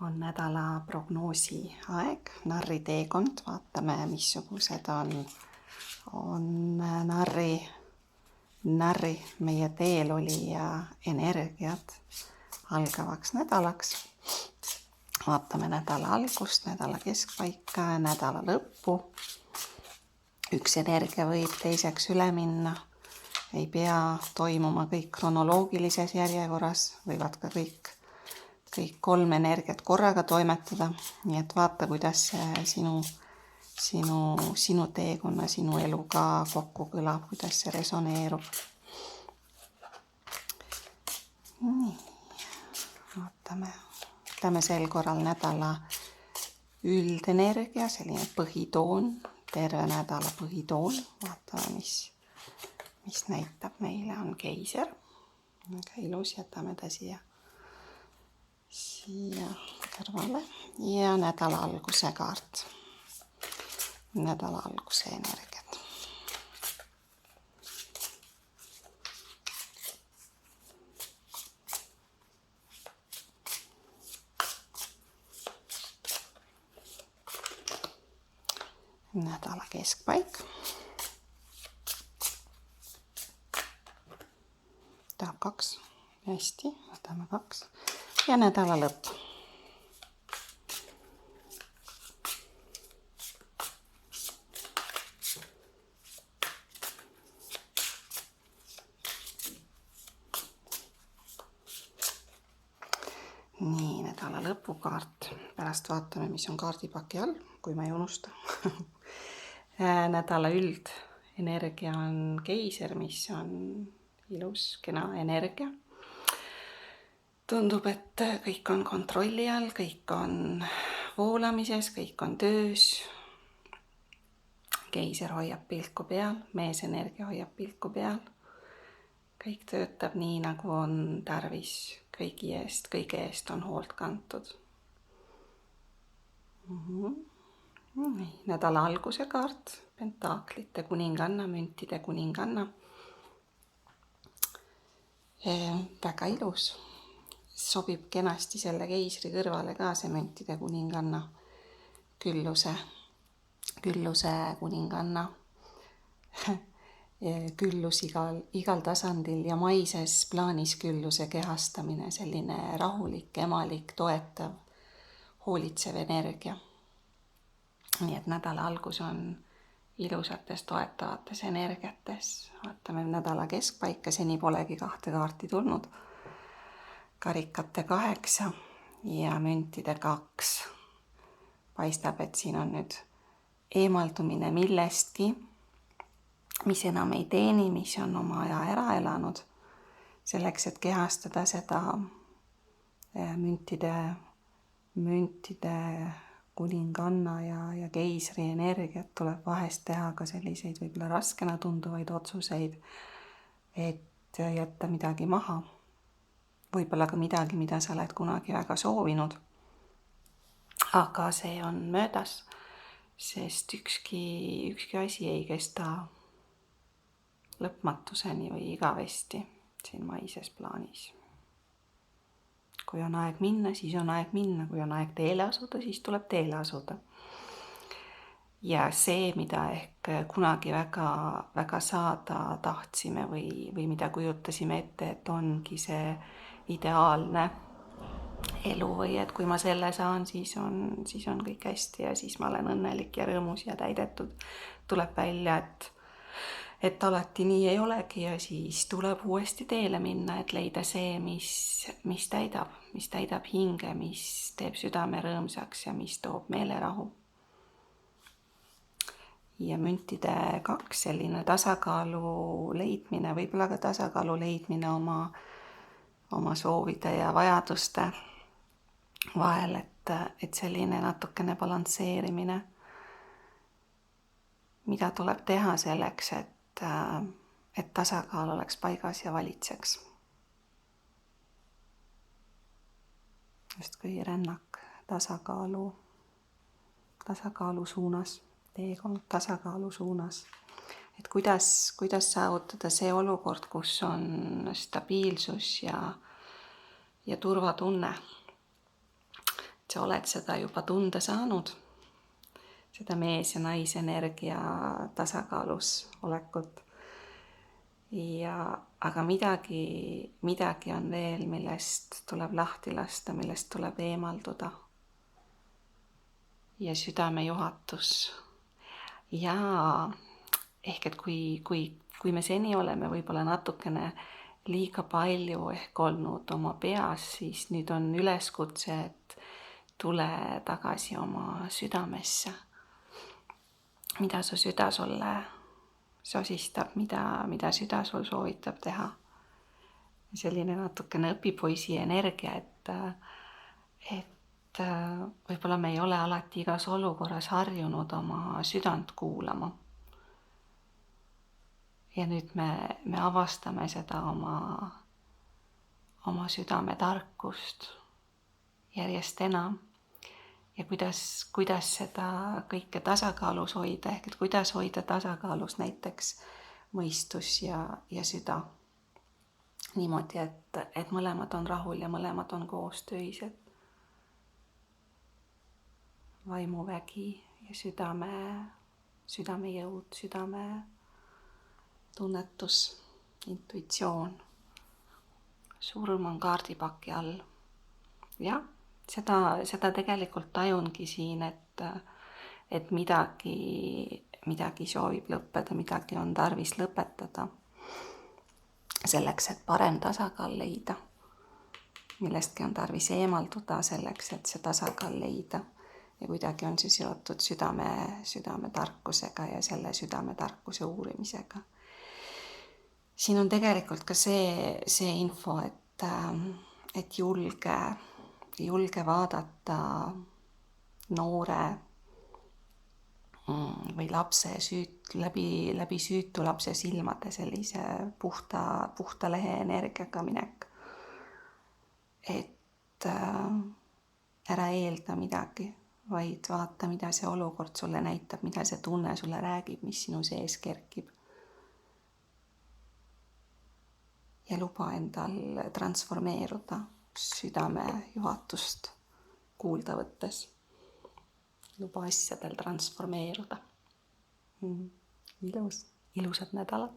on nädala prognoosi aeg, narri teekond, vaatame, missugused on narri meie teel oli ja energiat algavaks nädalaks. Vaatame nädala algust, nädala keskpaika ja nädala lõppu. Üks energia võib teiseks üle minna, ei pea toimuma kõik kronoloogilises järjekorras, võivad ka kõik 3 energiat korraga toimetada, nii et vaata, kuidas see sinu teekonna, sinu eluga kokku kõlab, kuidas see resoneerub. Nii, vaatame sel korral nädala üldenergia, selline põhitoon, terve nädala põhitoon, vaatame, mis näitab meile, on keiser, väga ilus, jätame ta siia kõrvale ja nädala alguse kaart, nädala alguse energiat. Nädala keskpaik. Tahab 2, hästi, võtame 2 ja nädala lõpp. Nii, nädala lõpukaart. Pärast vaatame, mis on kaardipaki all, kui ma ei unusta. Nädala üldenergia on keiser, mis on ilus, kena energia. Tundub, et kõik on kontrolli all, kõik on voolamises, kõik on töös. Keiser hoiab pilku peal, meesenergia hoiab pilku peal. Kõik töötab nii, nagu on tarvis, kõige eest on hoolt kantud. Nädala alguse kaart, pentaaklite kuninganna, müntide kuninganna. Väga ilus. Sobib kenasti selle keisri kõrvale ka see müntide kuninganna, külluse kuninganna, küllus igal tasandil ja maises plaanis külluse kehastamine, selline rahulik, emalik, toetav, hoolitsev energia. Nii et nädala algus on ilusates toetavates energiates. Vaatame nädala keskpaika, seni polegi 2 kaarti tulnud. Karikate 8 ja müntide 2. Paistab, et siin on nüüd eemaldumine millestki, mis enam ei teeni, mis on oma aja ära elanud. Selleks, et kehastada seda müntide kuninganna ja keisri energiat, tuleb vahest teha ka selliseid võib-olla raskena tunduvaid otsuseid, et jätta midagi maha. Võib-olla ka midagi, mida sa oled kunagi väga soovinud. Aga see on möödas, sest ükski asi ei kesta lõpmatuseni või igavesti siin maises plaanis. Kui on aeg minna, siis on aeg minna. Kui on aeg teele asuda, siis tuleb teele asuda. Ja see, mida ehk kunagi väga, väga saada tahtsime või mida kujutasime ette, et ongi see ideaalne elu või et kui ma selle saan, siis on kõik hästi ja siis ma olen õnnelik ja rõõmus ja täidetud. Tuleb välja, et alati nii ei olegi ja siis tuleb uuesti teele minna, et leida see, mis täidab hinge, mis teeb südame rõõmsaks ja mis toob meelerahu. Ja müntide 2, selline tasakaalu leidmine, võib-olla ka tasakaalu leidmine oma soovide ja vajaduste vahel, et selline natukene balansseerimine, mida tuleb teha selleks, et tasakaal oleks paigas ja valitseks. Just kui rännak tasakaalu suunas, teekond tasakaalu suunas. Et kuidas saavutada see olukord, kus on stabiilsus ja turvatunne. sa oled seda juba tunda saanud, seda mees ja naise energia tasakaalus olekut. Aga midagi on veel, millest tuleb lahti lasta, millest tuleb eemalduda. Ja südamejuhatus. Ja ehk et kui me seni oleme võib-olla natukene liiga palju ehk olnud oma peas, siis nüüd on üleskutse, et tule tagasi oma südamesse. Mida su süda sulle sosistab, mida süda sul soovitab teha. Selline natukene õpipoisi energia, et võib-olla me ei ole alati igas olukorras harjunud oma südant kuulama. Ja nüüd me avastame seda oma südame tarkust järjest enam. Ja kuidas seda kõike tasakaalus hoida, ehk et kuidas hoida tasakaalus näiteks mõistus ja süda. Niimoodi, et mõlemad on rahul ja mõlemad on koostöised. Vaimuvägi ja südame jõud, südame tunnetus, intuitsioon. Surm on kaardipaki all. Jah, seda tegelikult tajungi siin, et midagi soovib lõppeda, midagi on tarvis lõpetada. Selleks, et parem tasakaal leida. Millestki on tarvis eemalduda selleks, et see tasakaal leida. Ja kuidagi on see seotud südame tarkusega ja selle südame tarkuse uurimisega. Siin on tegelikult ka see info, et julge vaadata noore või lapse läbi süütu lapse silmade sellise puhta lehe energiaga minek. Et ära eelda midagi, vaid vaata, mida see olukord sulle näitab, mida see tunne sulle räägib, mis sinu sees kerkib. Ja luba endal transformeeruda südame juhatust kuulda võttes. Luba asjadel transformeeruda. Ilusat nädalat.